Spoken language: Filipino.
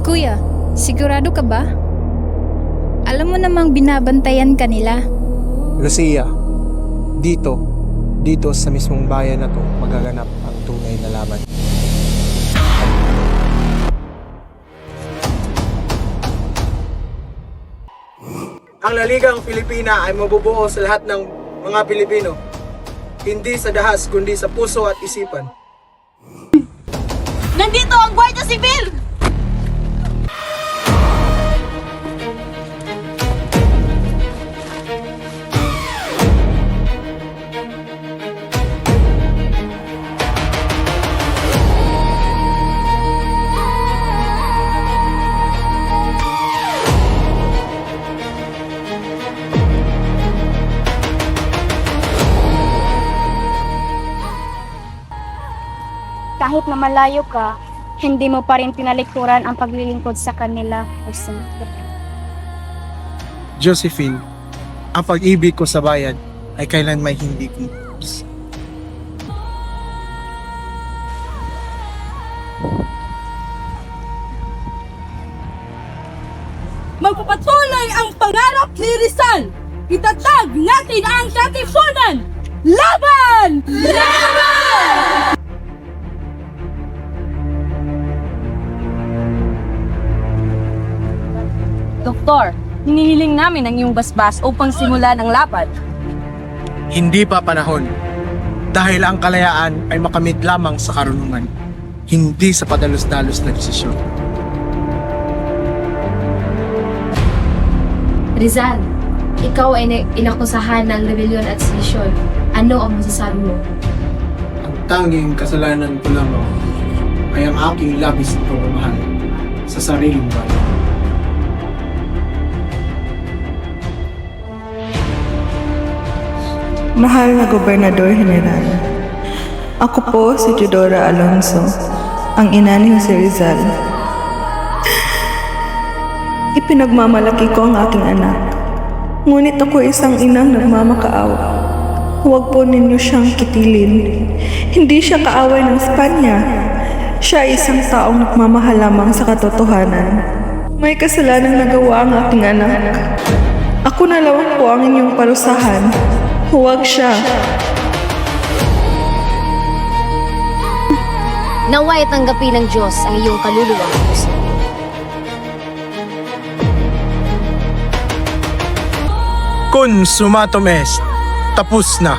Kuya, sigurado ka ba? Alam mo namang binabantayan ka nila. Lucia, dito sa mismong bayan na to magaganap ang tunay na laban. Ang Laligang Pilipina ay mabubuo sa lahat ng mga Pilipino, hindi sa dahas kundi sa puso at isipan. Nandito ang Gwardiya Sibil! Kahit na malayo ka, hindi mo pa rin tinalikuran ang paglilingkod sa kanila, Jose. Josephine, ang pag-ibig ko sa bayan ay kailan may hindi kumpos. Magpapatuloy ang pangarap ni Rizal! Itatag natin ang katipunan! Laban! Laban! Doktor, hinihiling namin ang iyong basbas upang simulan ang laban. Hindi pa panahon dahil ang kalayaan ay makamit lamang sa karunungan, hindi sa padalos-dalos na desisyon. Rizal, ikaw ay inakusahan ng rebellion at sedisyon. Ano ang masasabi mo? Ang tanging kasalanan ko lamang ay ang aking labis na pagmamahal sa sariling bayan. Mahal na Gobernador General, ako po si Judora Alonso, ang ina ni Jose Rizal. Ipinagmamalaki ko ang aking anak, ngunit ako isang inang nagmamakaawa. Huwag po ninyo siyang kitilin. Hindi siya kaaway ng Espanya. Siya ay isang taong nagmamahal lamang sa katotohanan. May kasalanang nagawa ang aking anak. Ako na lamang po ang inyong parusahan. Huwag siya. Naway tanggapin ng Diyos ang iyong kaluluwang puso. Kun sumatom est, tapos na.